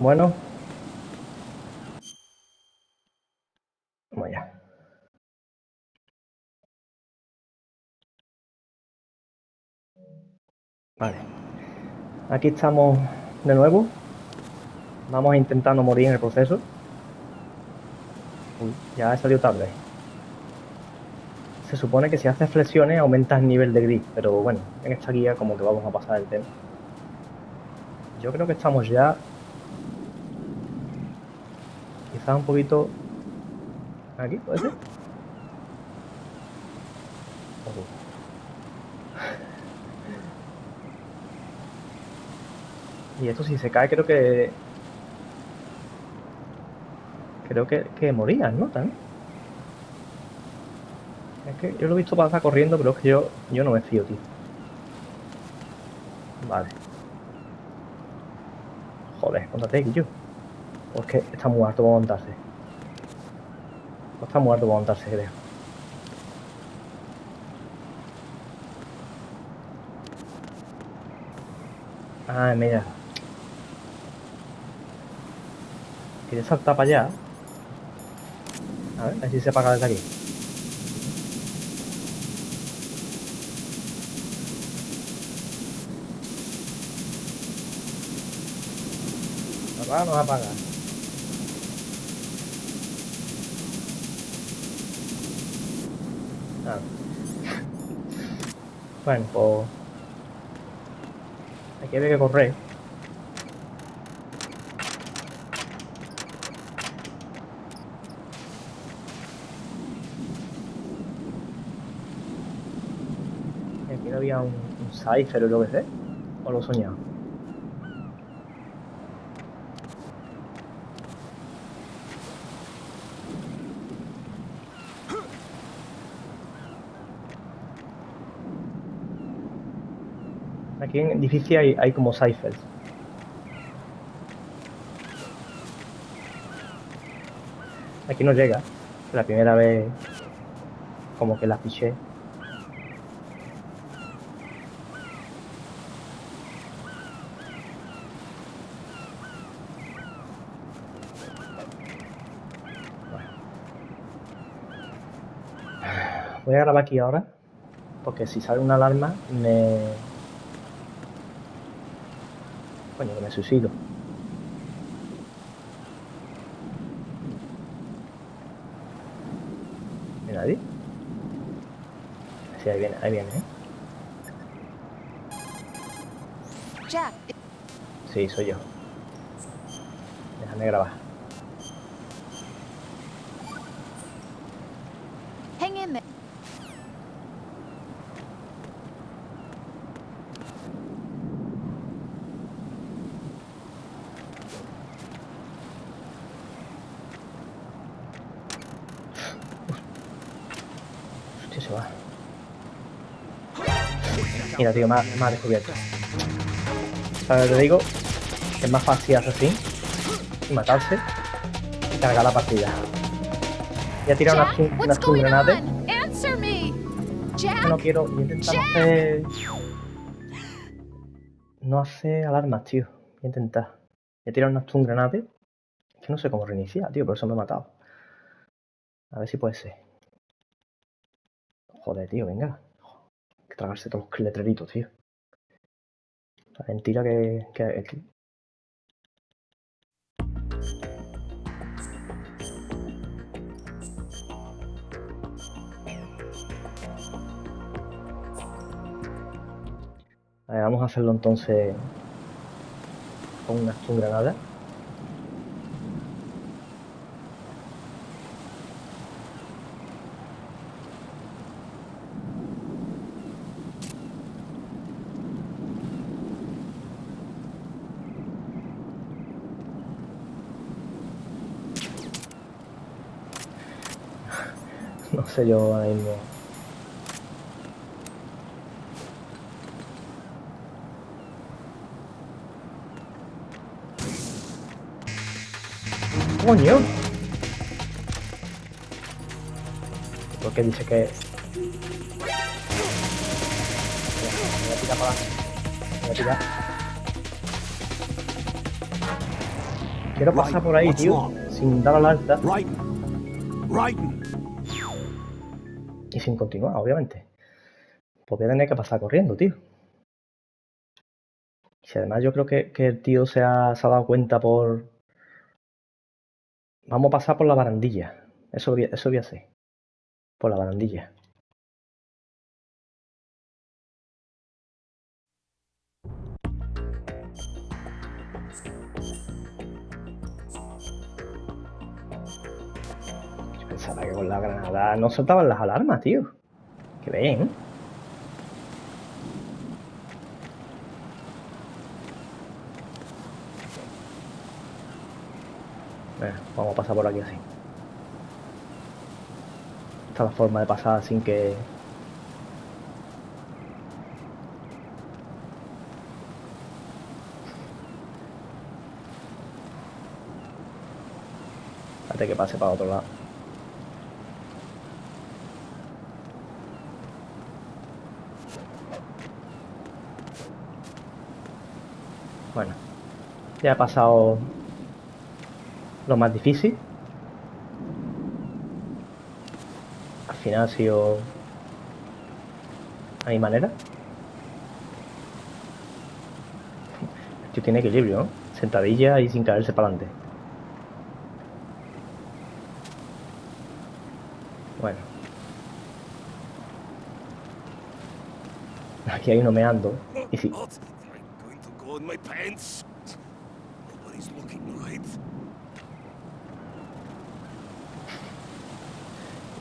Bueno. Vamos allá. Vale. Aquí estamos de nuevo. Vamos a intentar no morir en el proceso. Uy, ya he salido tarde. Se supone que si haces flexiones aumentas el nivel de gris, pero bueno, en esta guía como que vamos a pasar el tema. Yo creo que estamos ya quizás un poquito aquí, ¿puede ser? Y esto si se cae creo que morías, ¿no? ¿También? Es que yo lo he visto pasar corriendo, pero es que yo no me fío, tío. Vale. Joder, contate, Guillo. O es que está muerto para montarse. O está muerto para montarse, creo. Ah, mira. Quiere saltar para allá. A ver si se apaga desde aquí. Apaga, no apaga. Ah. Bueno, pues aquí hay que correr. Aquí no había un cipher o lo que sé. O lo he soñado. Aquí en el edificio hay como ciphers. Aquí no llega. La primera vez como que la piché. Voy a grabar aquí ahora, porque si sale una alarma Coño, que me suicido. ¿Hay nadie? Sí, ahí viene, ¿eh? Jack. Sí, soy yo. Déjame grabar. Hang in there. Hostia, se va. Mira, tío, me ha descubierto. ¿Sabes? Te digo que es más fácil hacer así y matarse y cargar la partida. Voy a tirar una stun granate. No quiero intentar no hacer alarmas, tío. Voy a intentar. Voy a tirar una stun granate. Es que no sé cómo reiniciar, tío, por eso me he matado. A ver si puede ser. Joder, tío, venga. Hay que tragarse todos los letreritos, tío. La mentira que A ver, vamos a hacerlo entonces con una stun granada. No sé yo ahora mismo. ¡Coño! Porque dice que... Voy a tirar para adelante. Voy a tirar. Quiero pasar por ahí, tío, sin dar al alta y sin continuar, obviamente. Pues voy a tener que pasar corriendo, tío. Si además yo creo que el tío se ha dado cuenta por... Vamos a pasar por la barandilla. Eso voy a hacer. Por la barandilla. Yo pensaba que con la granada no saltaban las alarmas, tío. Que ven. Vamos a pasar por aquí así. Esta es la forma de pasar sin que... Espérate que pase para otro lado. Bueno, ya he pasado lo más difícil. Al final ha sido a mi manera. Esto tiene equilibrio, ¿no? Sentadilla y sin caerse para adelante. Bueno. Aquí hay uno meando. Y si...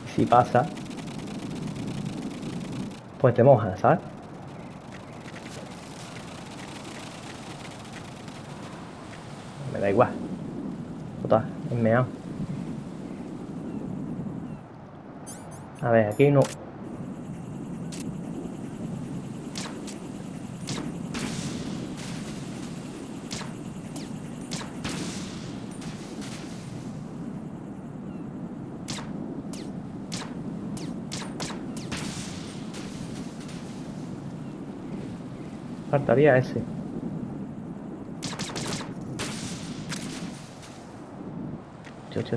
Y si pasa... Pues te mojas, ¿sabes? Me da igual. Total, es meado. A ver, aquí no... Faltaría ese.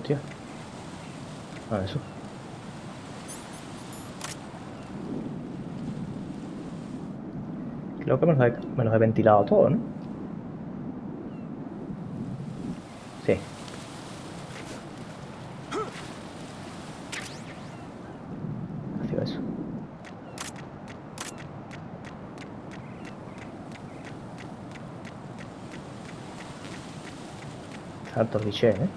Tío. Ah, eso. Creo que me los he ventilado todo, ¿no? Sí. Ha sido eso. Salto cliché, ¿eh?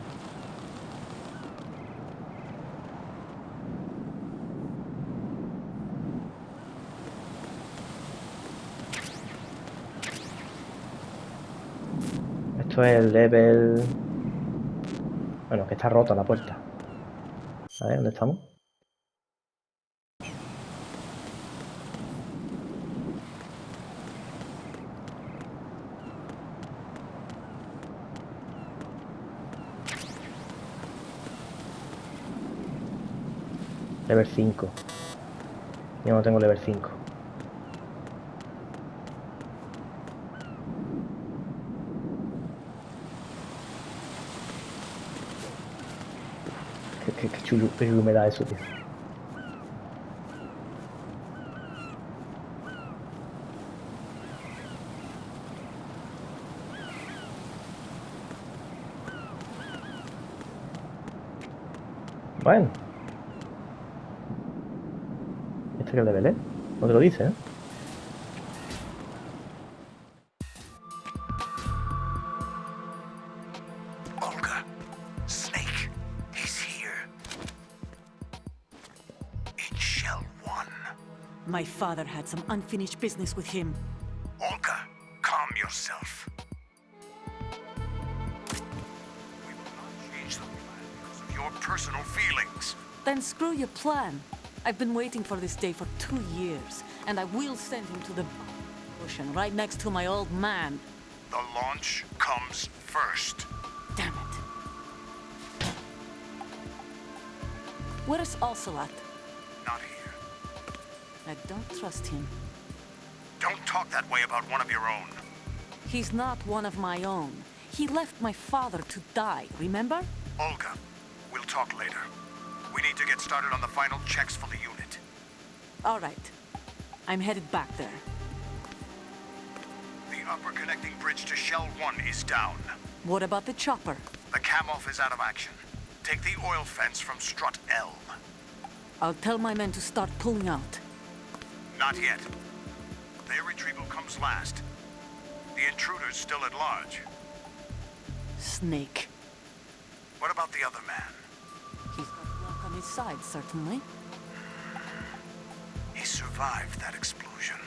Esto es el level... Bueno, que está rota la puerta. A ver, ¿dónde estamos? Level 5. Yo no tengo level 5. Qué chulo, qué chulo me da eso, tío. Bueno. ¿Este qué level es? No te lo dice, ¿eh? Olga, Snake, he's here. In Shell 1. My father had some unfinished business with him. Olga, calm yourself. We will not change the plan because of your personal feelings. Then screw your plan. I've been waiting for this day for 2 years, and I will send him to the ocean right next to my old man. The launch comes first. Damn it. Where is Ocelot? Not here. I don't trust him. Don't talk that way about one of your own. He's not one of my own. He left my father to die, remember? Olga, we'll talk later. We need to get started on the final checks for the unit. All right. I'm headed back there. The upper connecting bridge to Shell 1 is down. What about the chopper? The cam-off is out of action. Take the oil fence from strut L. I'll tell my men to start pulling out. Not yet. Their retrieval comes last. The intruder's still at large. Snake. What about the other man? He's got luck on his side, certainly. He survived that explosion.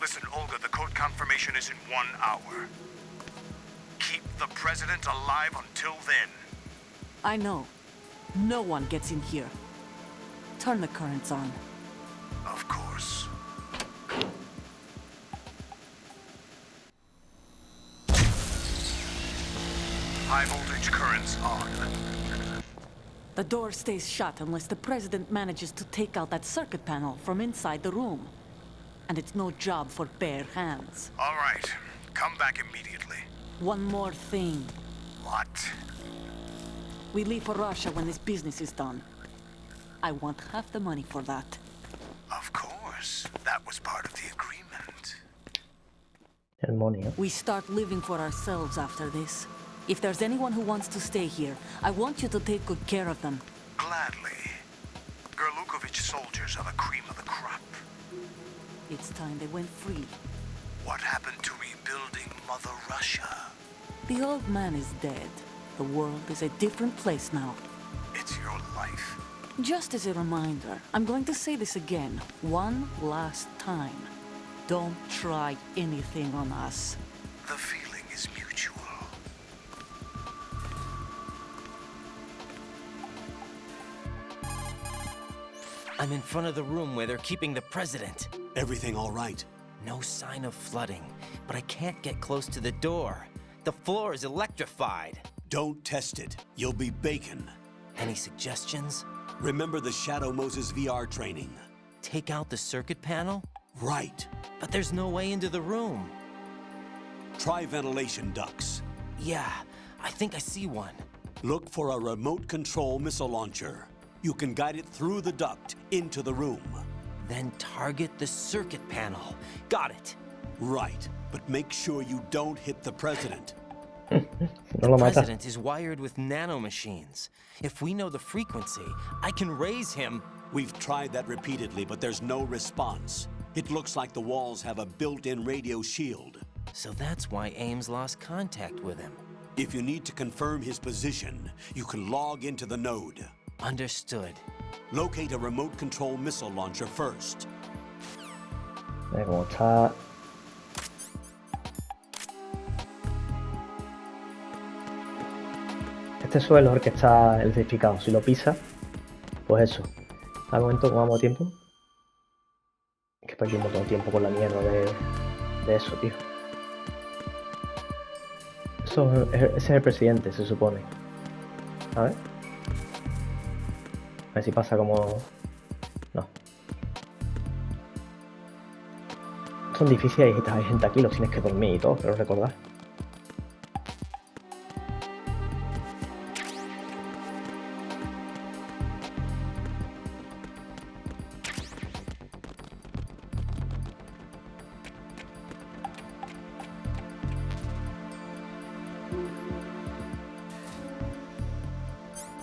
Listen, Olga, the code confirmation is in 1 hour. Keep the president alive until then. I know. No one gets in here. Turn the currents on. Of course. High voltage currents on. The door stays shut unless the president manages to take out that circuit panel from inside the room. And it's no job for bare hands. All right. Come back immediately. One more thing. What? We leave for Russia when this business is done. I want half the money for that. Of course. That was part of the agreement. El money, ¿eh? We start living for ourselves after this. If there's anyone who wants to stay here, I want you to take good care of them. Gladly. Gerlukovich soldiers are the cream of the crop. It's time they went free. What happened to rebuilding Mother Russia? The old man is dead. The world is a different place now. It's your life. Just as a reminder, I'm going to say this again, one last time. Don't try anything on us. The feeling is mutual. I'm in front of the room where they're keeping the president. Everything all right? No sign of flooding, but I can't get close to the door. The floor is electrified. Don't test it. You'll be bacon. Any suggestions? Remember the Shadow Moses VR training? Take out the circuit panel? Right. But there's no way into the room. Try ventilation ducts. Yeah, I think I see one. Look for a remote control missile launcher. You can guide it through the duct into the room. Then target the circuit panel. Got it. Right, but make sure you don't hit the president. No The lo mata. president is wired with nanomachines. If we know the frequency, I can raise him. We've tried that repeatedly, but there's no response. It looks like the walls have a built-in radio shield. So that's why Ames lost contact with him. If you need to confirm his position, you can log into the node. Understood. Locate a remote control missile launcher first. Mira cómo está. Este suelo es el que está electrificado. Si lo pisa, pues eso. Al momento, como vamos a tiempo. Que perdimos todo el tiempo con la mierda de eso, tío. Ese es el presidente, se supone. A ver. A ver si pasa como... No. Son difíciles y hay gente aquí, los tienes que dormir y todo, pero recordar.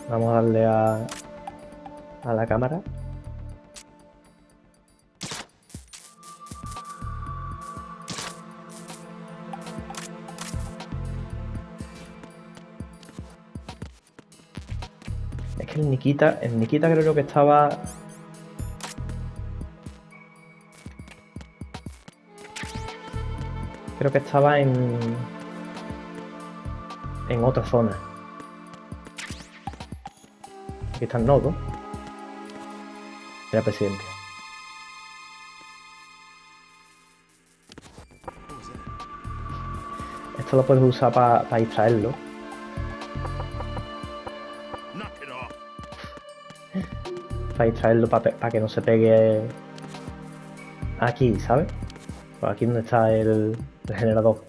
Vamos a darle a la cámara. Es que el Nikita creo que estaba... Creo que estaba en otra zona. Aquí está el nodo. Era presidente. Esto lo puedes usar para distraerlo. Para distraerlo, para que no se pegue aquí, ¿sabes? Por aquí donde está el generador.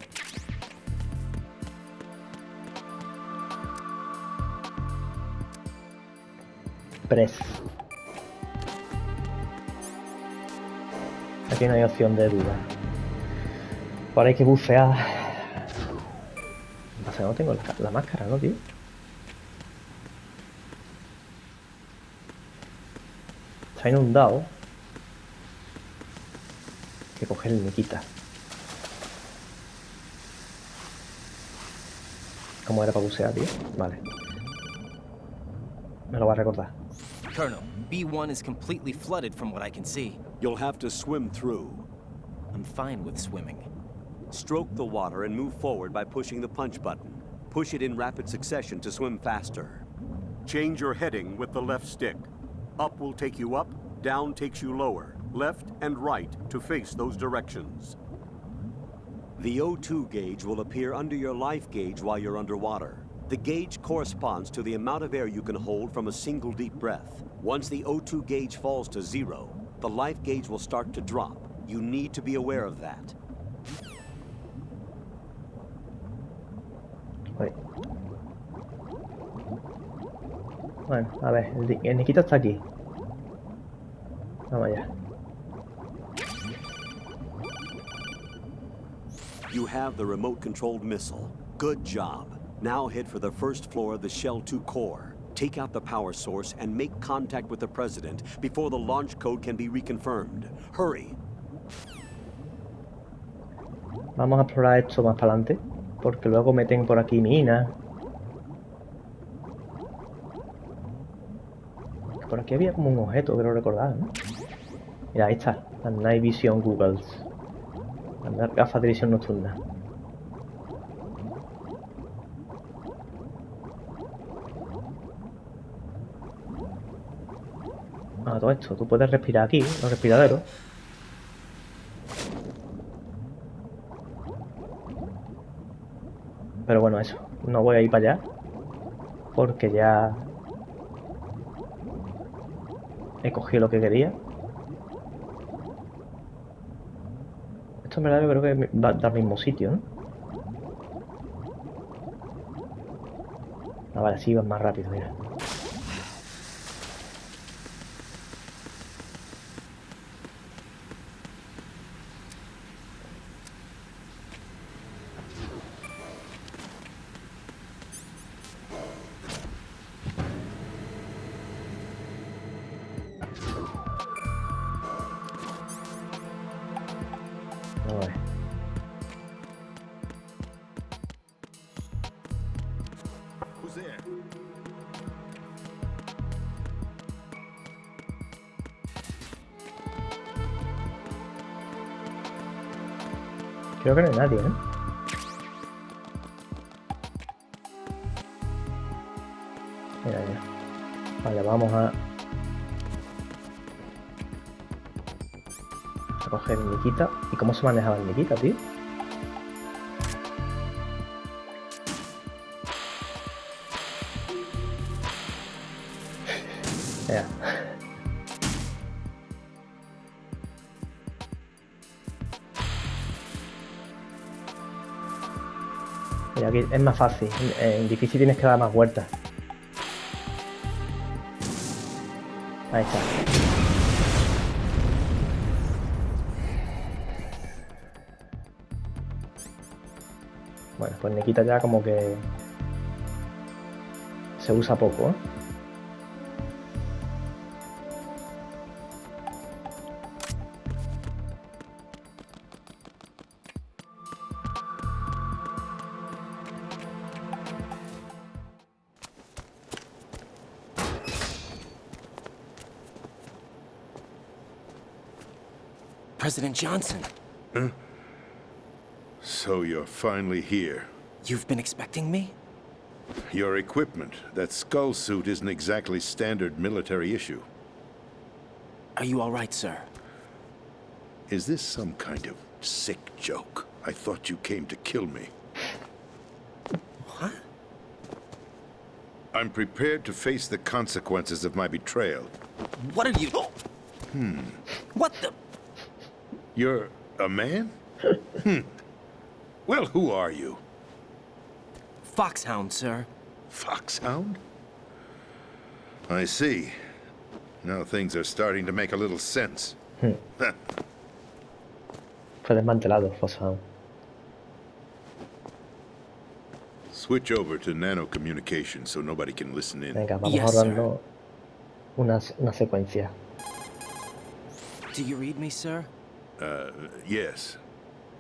Express. Aquí no hay opción de duda. Ahora hay que bucear. Pasa, no tengo la máscara, ¿no, tío? Está inundado. Hay que coger el Nikita. ¿Cómo era para bucear, tío? Vale. Me lo va a recordar. Colonel, B1 is completely flooded from what I can see. You'll have to swim through. I'm fine with swimming. Stroke the water and move forward by pushing the punch button. Push it in rapid succession to swim faster. Change your heading with the left stick. Up will take you up, down takes you lower, left and right to face those directions. The O2 gauge will appear under your life gauge while you're underwater. The gauge corresponds to the amount of air you can hold from a single deep breath. Once the O2 gauge falls to 0, the life gauge will start to drop. You need to be aware of that. Uy. Bueno, a ver, el Nikita está aquí. Vamos allá. You have the remote-controlled missile. Good job. Now head for the first floor of the Shell 2 core. Take out the power source and make contact with the President before the launch code can be reconfirmed. Hurry! Vamos a explorar esto más para adelante, porque luego meten por aquí minas. Por aquí había como un objeto, creo recordar, ¿no? Mira, ahí está, las Night Vision Googles. Las gafas de visión nocturna. Ah, todo esto, tú puedes respirar aquí, los respiraderos. Pero bueno, eso, no voy a ir para allá, porque ya he cogido lo que quería. Esto en verdad yo creo que va al mismo sitio, ¿no? Ah, vale, sí, va más rápido, mira. A ver. Who's there? Creo que no hay nadie, ¿eh? Mira, mira. Vale, vamos a coger el Nikita. ¿Y cómo se manejaba el Nikita, tío? Ya. Mira, aquí es más fácil. En difícil tienes que dar más vueltas. Ahí está. Bueno, pues Nikita ya como que se usa poco, ¿eh? President Johnson, So you're finally here. you've been expecting me? Your equipment, that skull suit isn't exactly standard military issue. Are you all right, sir? Is this some kind of sick joke? I thought you came to kill me. What? I'm prepared to face the consequences of my betrayal. What are you... What the... You're a man? Well, who are you? Foxhound, sir. Foxhound? I see. Now things are starting to make a little sense. Fue desmantelado, Fosan. Switch over to nano communication so nobody can listen in. Venga, vamos Yes, ahorrando una secuencia. Do you read me, sir? Yes.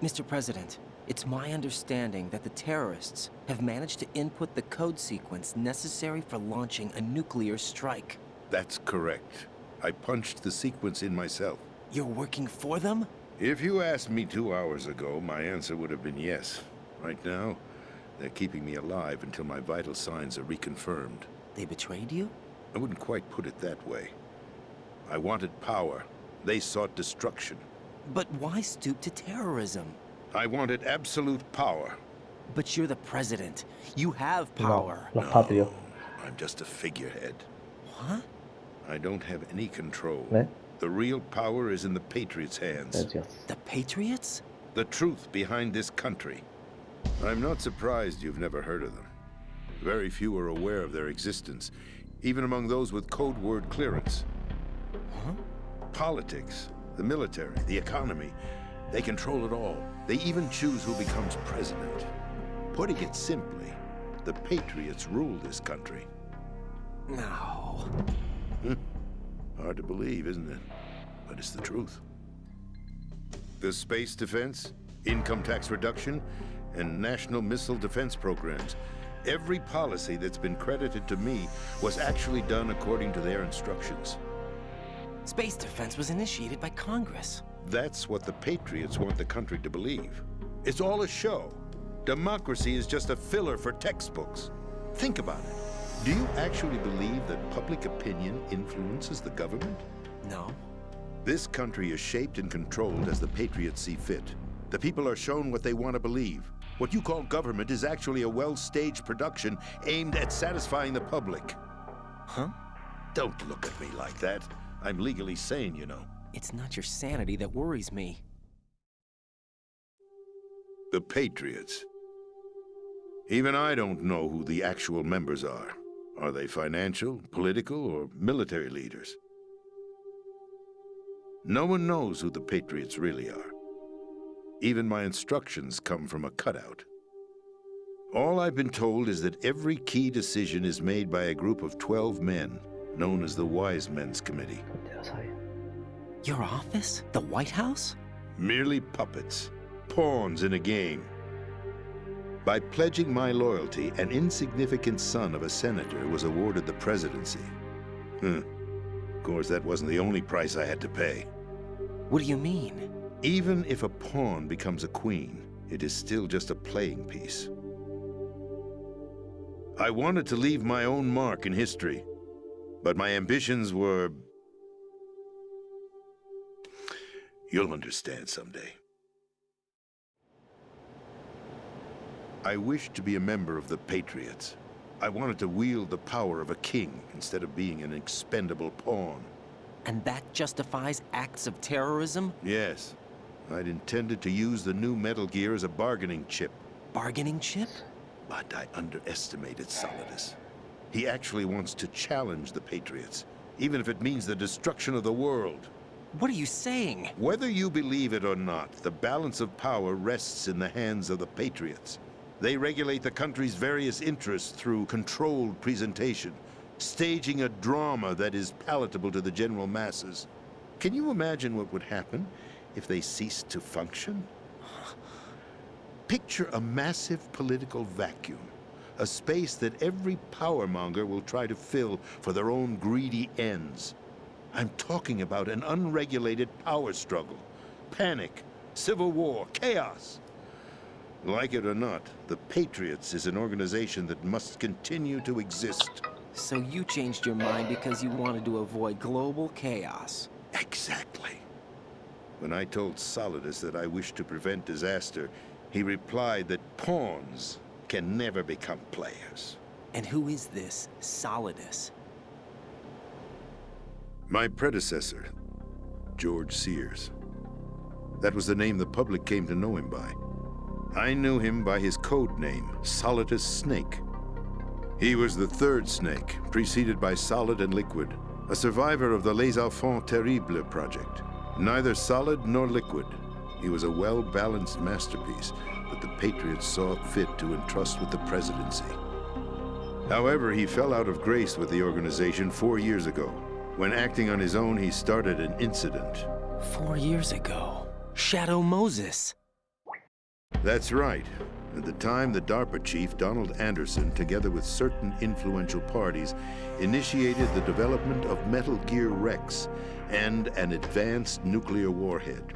Mr. President, it's my understanding that the terrorists have managed to input the code sequence necessary for launching a nuclear strike. That's correct. I punched the sequence in myself. You're working for them? If you asked me 2 hours ago, my answer would have been yes. Right now, they're keeping me alive until my vital signs are reconfirmed. They betrayed you? I wouldn't quite put it that way. I wanted power. They sought destruction. But why stoop to terrorism? I wanted absolute power. But you're the president. You have power. No, los patrios. I'm just a figurehead. What? I don't have any control. ¿Ves? The real power is in the Patriots' hands. Dios. The Patriots? The truth behind this country. I'm not surprised you've never heard of them. Very few are aware of their existence, even among those with code word clearance. Huh? Politics, the military, the economy, they control it all. They even choose who becomes president. Putting it simply, the Patriots rule this country. No. Hard to believe, isn't it? But it's the truth. The space defense, income tax reduction, and national missile defense programs. Every policy that's been credited to me was actually done according to their instructions. Space defense was initiated by Congress. That's what the Patriots want the country to believe. It's all a show. Democracy is just a filler for textbooks. Think about it. Do you actually believe that public opinion influences the government? No. This country is shaped and controlled as the Patriots see fit. The people are shown what they want to believe. What you call government is actually a well-staged production aimed at satisfying the public. Huh? Don't look at me like that. I'm legally sane, you know. It's not your sanity that worries me. The Patriots. Even I don't know who the actual members are. Are they financial, political, or military leaders? No one knows who the Patriots really are. Even my instructions come from a cutout. All I've been told is that every key decision is made by a group of 12 men, known as the Wise Men's Committee. Your office? The White House? Merely puppets, pawns in a game. By pledging my loyalty, an insignificant son of a senator was awarded the presidency. Of course, that wasn't the only price I had to pay. What do you mean? Even if a pawn becomes a queen, it is still just a playing piece. I wanted to leave my own mark in history, but my ambitions were... You'll understand someday. I wished to be a member of the Patriots. I wanted to wield the power of a king instead of being an expendable pawn. And that justifies acts of terrorism? Yes. I'd intended to use the new Metal Gear as a bargaining chip. Bargaining chip? But I underestimated Solidus. He actually wants to challenge the Patriots, even if it means the destruction of the world. What are you saying? Whether you believe it or not, the balance of power rests in the hands of the Patriots. They regulate the country's various interests through controlled presentation, staging a drama that is palatable to the general masses. Can you imagine what would happen if they ceased to function? Picture a massive political vacuum, a space that every powermonger will try to fill for their own greedy ends. I'm talking about an unregulated power struggle, panic, civil war, chaos. Like it or not, the Patriots is an organization that must continue to exist. So you changed your mind because you wanted to avoid global chaos. Exactly. When I told Solidus that I wished to prevent disaster, he replied that pawns can never become players. And who is this Solidus? My predecessor, George Sears. That was the name the public came to know him by. I knew him by his code name, Solidus Snake. He was the third snake, preceded by Solid and Liquid. a survivor of the Les Enfants Terribles project. Neither solid nor liquid, he was a well-balanced masterpiece that the Patriots saw fit to entrust with the presidency. However, he fell out of grace with the organization 4 years ago. When acting on his own, he started an incident. 4 years ago. Shadow Moses. That's right. At the time, the DARPA chief, Donald Anderson, together with certain influential parties, initiated the development of Metal Gear Rex and an advanced nuclear warhead.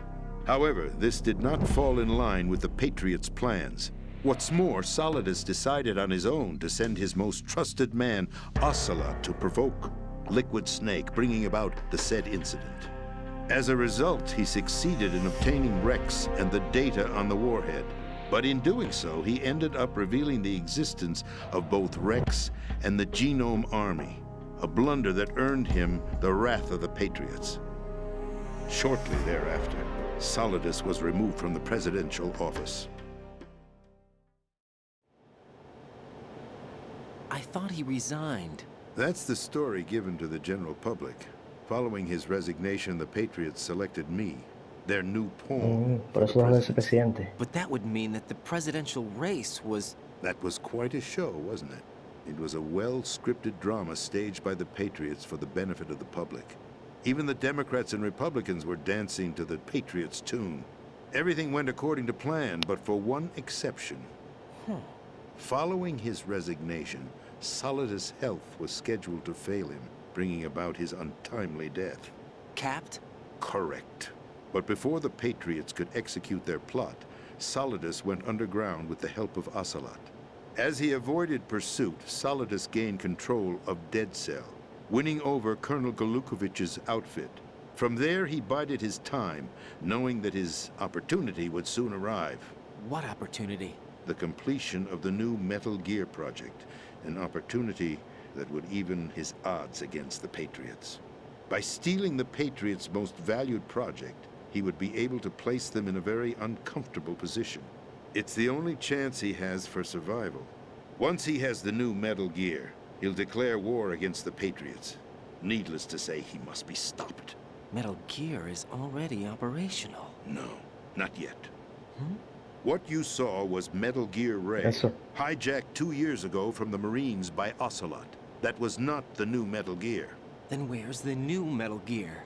However, this did not fall in line with the Patriots' plans. What's more, Solidus decided on his own to send his most trusted man, Ocelot, to provoke Liquid Snake, bringing about the said incident. As a result, he succeeded in obtaining Rex and the data on the warhead. But in doing so, he ended up revealing the existence of both Rex and the Genome Army, a blunder that earned him the wrath of the Patriots. Shortly thereafter, Solidus was removed from the presidential office. I thought he resigned. That's the story given to the general public. Following his resignation, the Patriots selected me, their new pawn. Por eso dejó de ser presidente. But that would mean that the presidential race was... That was quite a show, wasn't it? It was a well-scripted drama staged by the Patriots for the benefit of the public. Even the Democrats and Republicans were dancing to the Patriots' tune. Everything went according to plan, but for one exception. Following his resignation, Solidus' health was scheduled to fail him, bringing about his untimely death. Capped? Correct. But before the Patriots could execute their plot, Solidus went underground with the help of Ocelot. As he avoided pursuit, Solidus gained control of Dead Cell, winning over Colonel Golukovich's outfit. From there, he bided his time, knowing that his opportunity would soon arrive. What opportunity? The completion of the new Metal Gear project, an opportunity that would even his odds against the Patriots. By stealing the Patriots' most valued project, he would be able to place them in a very uncomfortable position. It's the only chance he has for survival. Once he has the new Metal Gear, he'll declare war against the Patriots. Needless to say, he must be stopped. Metal Gear is already operational. No, not yet. What you saw was Metal Gear Ray, hijacked 2 years ago from the Marines by Ocelot. That was not the new Metal Gear. Then where's the new Metal Gear?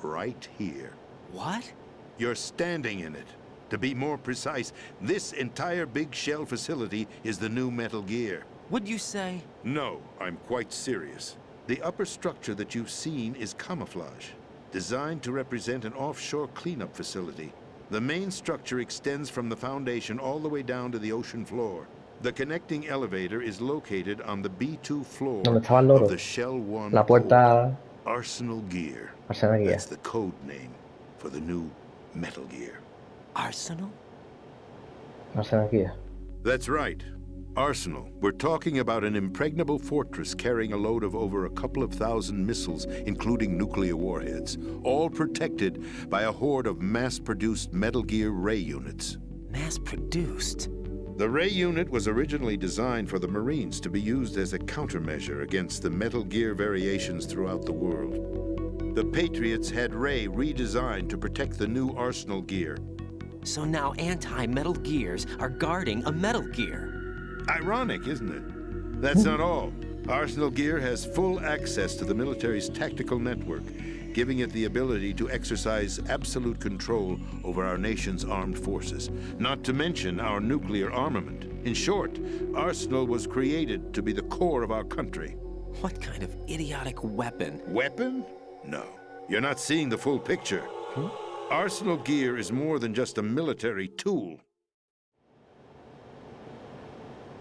Right here. What? You're standing in it. To be more precise, this entire big shell facility is the new Metal Gear. What'd you say? No, I'm quite serious. The upper structure that you've seen is camouflage, designed to represent an offshore cleanup facility. The main structure extends from the foundation all the way down to the ocean floor. The connecting elevator is located on the B2 floor Donde estaba el loro. of the Shell 1 La puerta. Arsenal Gear. Arsenal Gear. That's the code name for the new Metal Gear. Arsenal? Arsenal Gear. That's right. Arsenal. We're talking about an impregnable fortress carrying a load of over a couple of thousand missiles, including nuclear warheads, all protected by a horde of mass-produced Metal Gear Ray units. Mass-produced? The Ray unit was originally designed for the Marines to be used as a countermeasure against the Metal Gear variations throughout the world. The Patriots had Ray redesigned to protect the new Arsenal Gear. So now anti-Metal Gears are guarding a Metal Gear. Ironic, isn't it? That's not all. Arsenal Gear has full access to the military's tactical network, giving it the ability to exercise absolute control over our nation's armed forces, not to mention our nuclear armament. In short, Arsenal was created to be the core of our country. What kind of idiotic weapon? Weapon? No. You're not seeing the full picture. Arsenal Gear is more than just a military tool.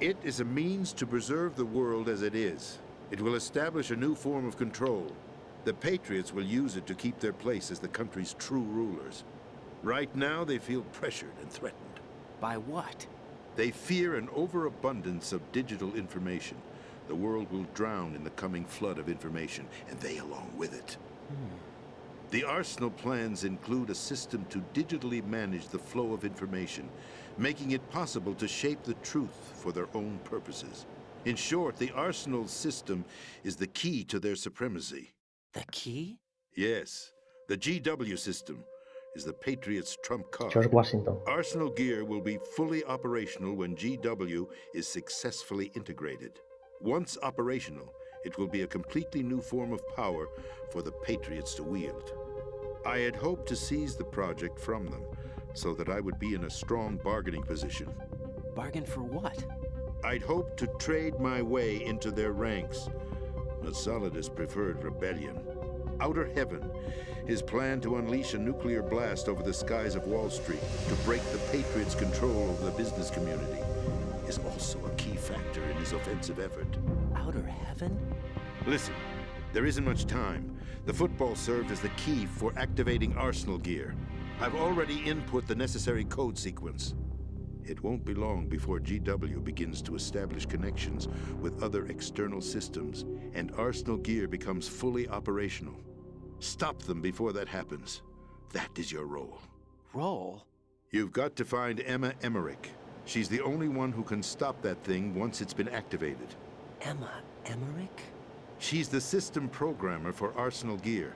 It is a means to preserve the world as it is. It will establish a new form of control. The Patriots will use it to keep their place as the country's true rulers. Right now, they feel pressured and threatened. By what? They fear an overabundance of digital information. The world will drown in the coming flood of information, and they along with it. The Arsenal plans include a system to digitally manage the flow of information, making it possible to shape the truth for their own purposes. In short, the Arsenal system is the key to their supremacy. The key? Yes, the GW system is the Patriots' trump card. George Washington. Arsenal gear will be fully operational when GW is successfully integrated. Once operational, it will be a completely new form of power for the Patriots to wield. I had hoped to seize the project from them, so that I would be in a strong bargaining position. Bargain for what? I'd hoped to trade my way into their ranks, but Solidus preferred rebellion. Outer Heaven, his plan to unleash a nuclear blast over the skies of Wall Street to break the Patriots' control over the business community, is also a key factor in his offensive effort. Outer Heaven? Listen, there isn't much time. The football served as the key for activating Arsenal gear. I've already input the necessary code sequence. It won't be long before GW begins to establish connections with other external systems, and Arsenal gear becomes fully operational. Stop them before that happens. That is your role. Role? You've got to find Emma Emmerich. She's the only one who can stop that thing once it's been activated. Emma Emmerich? She's the system programmer for Arsenal gear.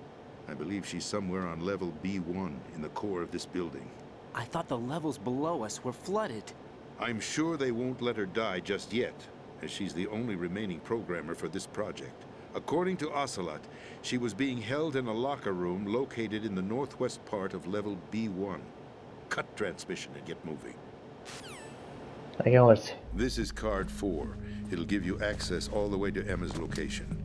I believe she's somewhere on level B1 in the core of this building. I thought the levels below us were flooded. I'm sure they won't let her die just yet, as she's the only remaining programmer for this project. According to Ocelot, she was being held in a locker room located in the northwest part of level B1. Cut transmission and get moving. Hay que moverse. This is card 4. It'll give you access all the way to Emma's location.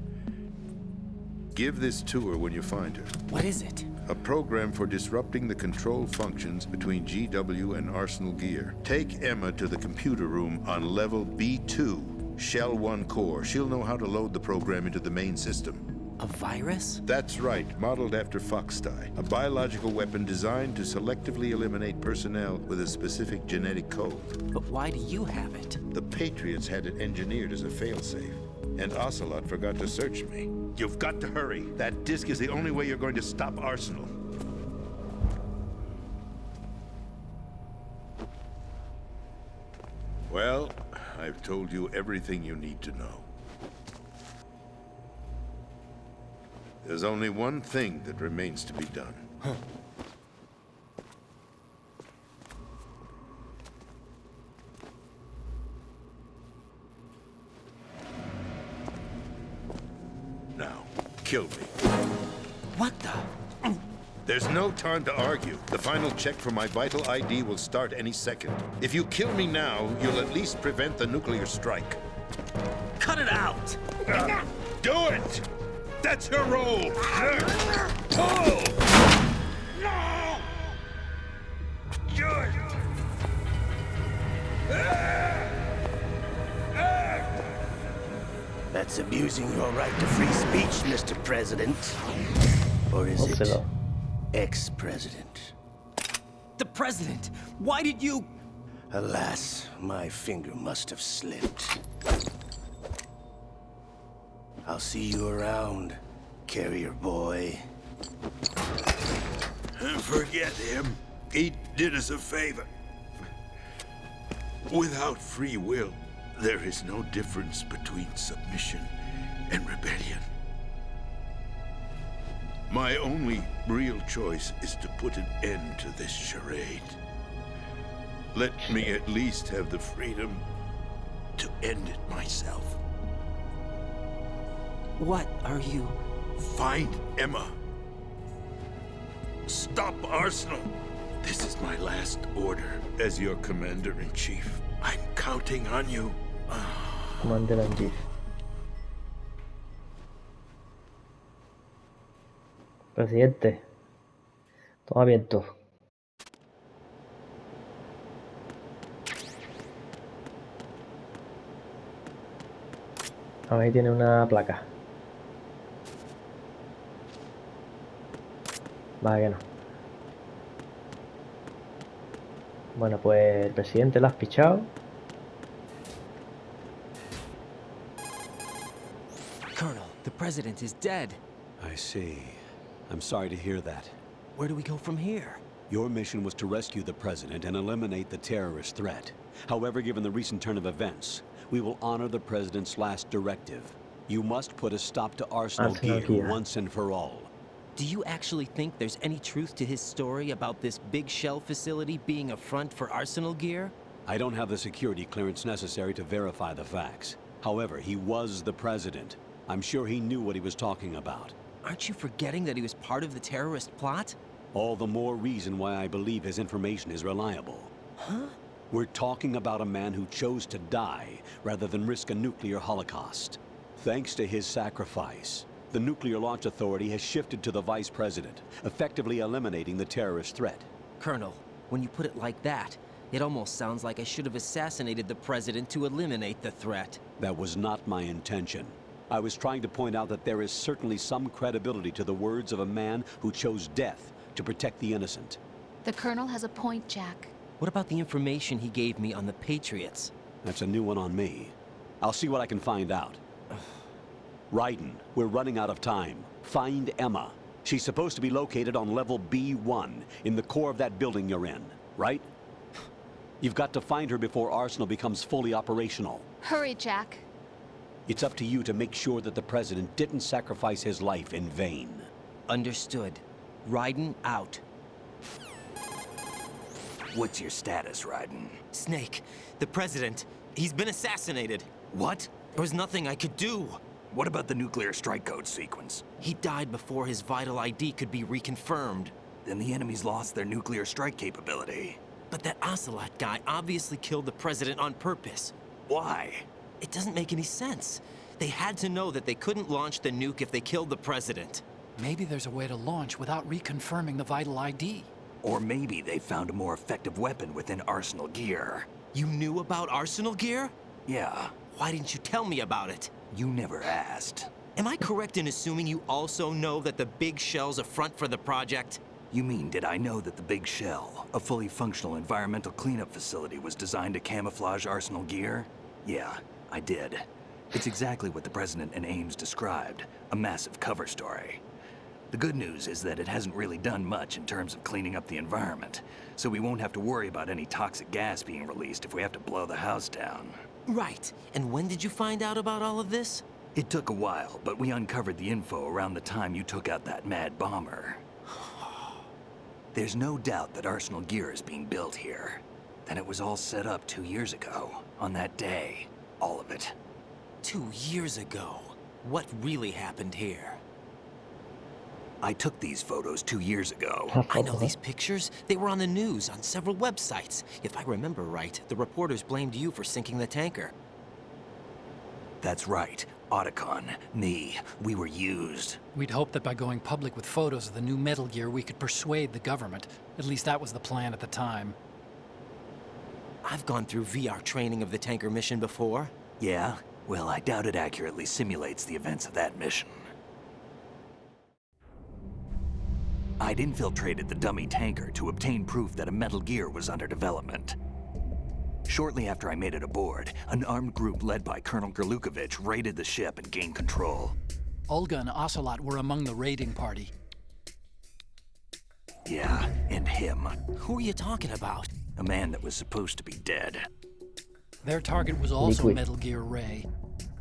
Give this to her when you find her. What is it? A program for disrupting the control functions between GW and Arsenal gear. Take Emma to the computer room on level B2, Shell 1 core. She'll know how to load the program into the main system. A virus? That's right, modeled after Foxdie, a biological weapon designed to selectively eliminate personnel with a specific genetic code. But why do you have it? The Patriots had it engineered as a failsafe, and Ocelot forgot to search me. You've got to hurry. That disk is the only way you're going to stop Arsenal. Well, I've told you everything you need to know. There's only one thing that remains to be done. Now, kill me. What the? There's no time to argue. The final check for my vital ID will start any second. If you kill me now, you'll at least prevent the nuclear strike. Cut it out! Do it! That's your role! Pull! No! Good! That's abusing your right to free speech, Mr. President. Or is it Óselo. ex-president? The president! Why did you... Alas, my finger must have slipped. I'll see you around, carrier boy. Forget him. He did us a favor. Without free will, there is no difference between submission and rebellion. My only real choice is to put an end to this charade. Let me at least have the freedom to end it myself. What are you... Find Emma. Stop Arsenal. This is my last order as your commander-in-chief. I'm counting on you. Commander in Chief. Presidente. Toma viento. Ahí tiene una placa. Vale que no. Bueno, pues el presidente lo has pichado. Colonel, the president is dead. I see. I'm sorry to hear that. Where do we go from here? Your mission was to rescue the president and eliminate the terrorist threat. However, given the recent turn of events, we will honor the president's last directive. You must put a stop to Arsenal Arsenal Gear Gear. once and for all. Do you actually think there's any truth to his story about this big shell facility being a front for Arsenal Gear? I don't have the security clearance necessary to verify the facts. However, he was the president. I'm sure he knew what he was talking about. Aren't you forgetting that he was part of the terrorist plot? All the more reason why I believe his information is reliable. Huh? We're talking about a man who chose to die rather than risk a nuclear holocaust. Thanks to his sacrifice, the Nuclear Launch Authority has shifted to the vice president, effectively eliminating the terrorist threat. Colonel, when you put it like that, it almost sounds like I should have assassinated the president to eliminate the threat. That was not my intention. I was trying to point out that there is certainly some credibility to the words of a man who chose death to protect the innocent. The Colonel has a point, Jack. What about the information he gave me on the Patriots? That's a new one on me. I'll see what I can find out. Raiden, we're running out of time. Find Emma. She's supposed to be located on level B1, in the core of that building you're in, right? You've got to find her before Arsenal becomes fully operational. Hurry, Jack. It's up to you to make sure that the president didn't sacrifice his life in vain. Understood. Raiden out. What's your status, Raiden? Snake, the president, he's been assassinated. What? There was nothing I could do. What about the nuclear strike code sequence? He died before his vital ID could be reconfirmed. Then the enemy's lost their nuclear strike capability. But that Ocelot guy obviously killed the president on purpose. Why? It doesn't make any sense. They had to know that they couldn't launch the nuke if they killed the president. Maybe there's a way to launch without reconfirming the vital ID. Or maybe they found a more effective weapon within Arsenal Gear. You knew about Arsenal Gear? Yeah, Why didn't you tell me about it? you never asked. Am I correct in assuming you also know that the Big Shell's a front for the project? You mean, did I know that the Big Shell, a fully functional environmental cleanup facility, was designed to camouflage Arsenal Gear? Yeah, I did. It's exactly what the President and Ames described, a massive cover story. The good news is that it hasn't really done much in terms of cleaning up the environment, so we won't have to worry about any toxic gas being released if we have to blow the house down. Right. And when did you find out about all of this? It took a while, but we uncovered the info around the time you took out that mad bomber. There's no doubt that Arsenal Gear is being built here. Then it was all set up 2 years ago, on that day. All of it. 2 years ago. What really happened here? I took these photos 2 years ago. I know these pictures. They were on the news, on several websites. If I remember right, the reporters blamed you for sinking the tanker. That's right. Otacon, me, we were used. We'd hoped that by going public with photos of the new Metal Gear, we could persuade the government. At least that was the plan at the time. I've gone through VR training of the tanker mission before. Yeah? Well, I doubt it accurately simulates the events of that mission. I'd infiltrated the dummy tanker to obtain proof that a Metal Gear was under development. Shortly after I made it aboard, an armed group led by Colonel Gerlukovich raided the ship and gained control. Olga and Ocelot were among the raiding party. Yeah, and him. Who are you talking about? A man that was supposed to be dead. Their target was also Liquid. Metal Gear Ray.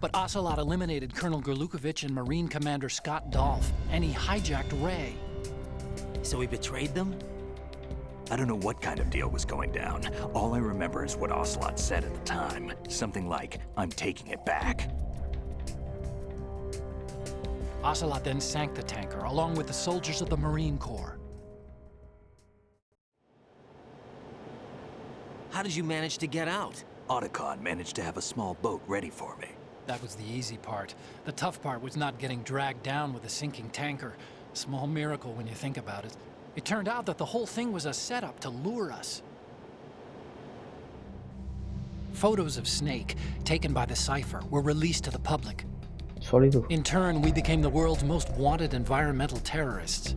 But Ocelot eliminated Colonel Gerlukovich and Marine Commander Scott Dolph, and he hijacked Ray. So he betrayed them? I don't know what kind of deal was going down. All I remember is what Ocelot said at the time. Something like, "I'm taking it back." Ocelot then sank the tanker, along with the soldiers of the Marine Corps. How did you manage to get out? Otacon managed to have a small boat ready for me. That was the easy part. The tough part was not getting dragged down with a sinking tanker. Small miracle when you think about it. It turned out that the whole thing was a setup to lure us. Photos of Snake, taken by the Cypher, were released to the public. Sólido. In turn, we became the world's most wanted environmental terrorists.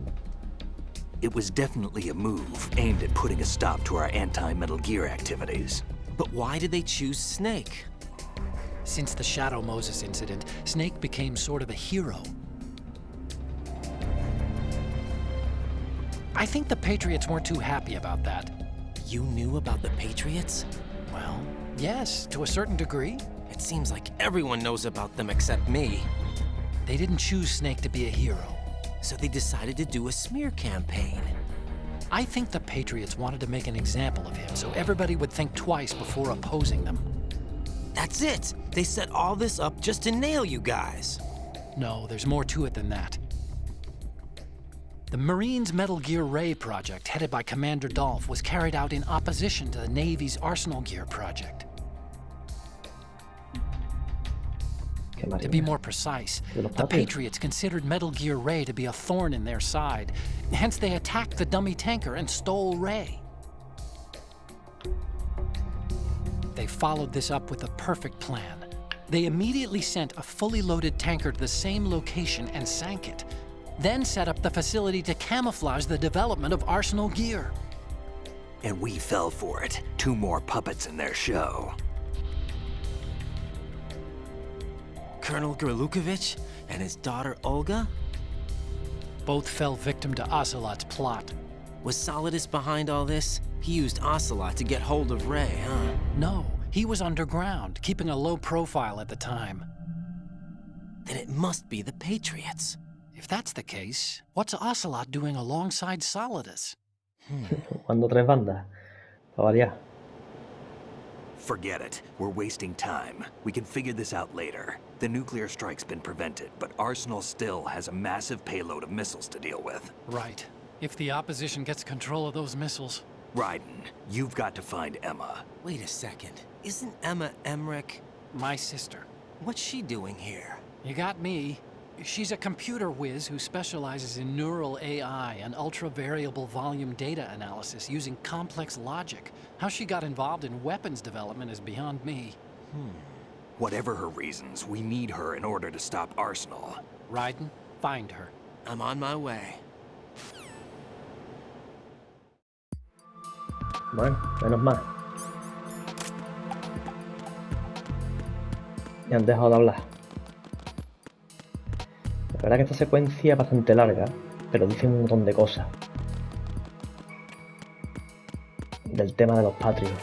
It was definitely a move aimed at putting a stop to our anti-Metal Gear activities. But why did they choose Snake? Since the Shadow Moses incident, Snake became sort of a hero. I think the Patriots weren't too happy about that. You knew about the Patriots? Well, yes, to a certain degree. It seems like everyone knows about them except me. They didn't choose Snake to be a hero. So they decided to do a smear campaign. I think the Patriots wanted to make an example of him so everybody would think twice before opposing them. That's it! They set all this up just to nail you guys. No, there's more to it than that. The Marines' Metal Gear Ray project, headed by Commander Dolph, was carried out in opposition to the Navy's Arsenal Gear project. To be more precise, the Patriots considered Metal Gear Ray to be a thorn in their side. Hence, they attacked the dummy tanker and stole Ray. They followed this up with a perfect plan. They immediately sent a fully loaded tanker to the same location and sank it, then set up the facility to camouflage the development of Arsenal Gear. And we fell for it. 2 more puppets in their show. Colonel Gerlukovich and his daughter Olga? Both fell victim to Ocelot's plot. Was Solidus behind all this? He used Ocelot to get hold of Ray, huh? No, he was underground, keeping a low profile at the time. Then it must be the Patriots. If that's the case, what's Ocelot doing alongside Solidus? Jugando 3 bandas. Para variar. Forget it. We're wasting time. We can figure this out later. The nuclear strike's been prevented, but Arsenal still has a massive payload of missiles to deal with. Right. If the opposition gets control of those missiles... Raiden, you've got to find Emma. Wait a second. Isn't Emma Emmerich? My sister. What's she doing here? You got me. She's a computer whiz who specializes in neural AI and ultra-variable volume data analysis using complex logic. How she got involved in weapons development is beyond me. Whatever her reasons, we need her in order to stop Arsenal. Raiden, find her. I'm on my way. Bueno, menos mal. Me han dejado de hablar. La verdad que esta secuencia es bastante larga, pero dice un montón de cosas. Del tema de los Patriots.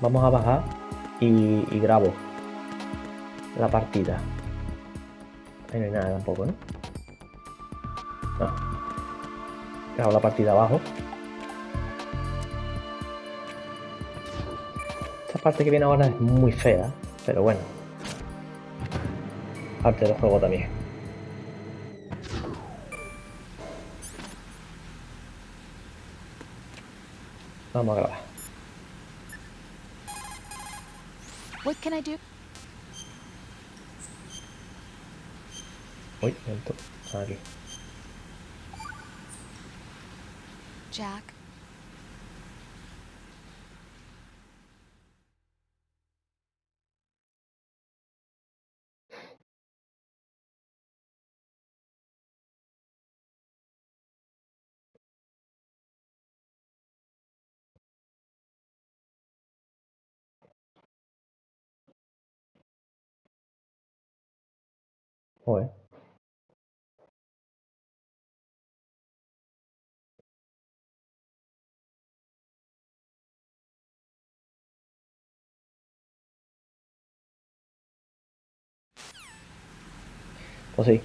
Vamos a bajar y grabo la partida. Ahí no hay nada tampoco, ¿no? No. Grabo la partida abajo. Esta parte que viene ahora es muy fea, pero bueno. Parte del juego también. Vamos a grabar. What can I do? Uy, lento. Aquí. Jack? Joder. Pues sí.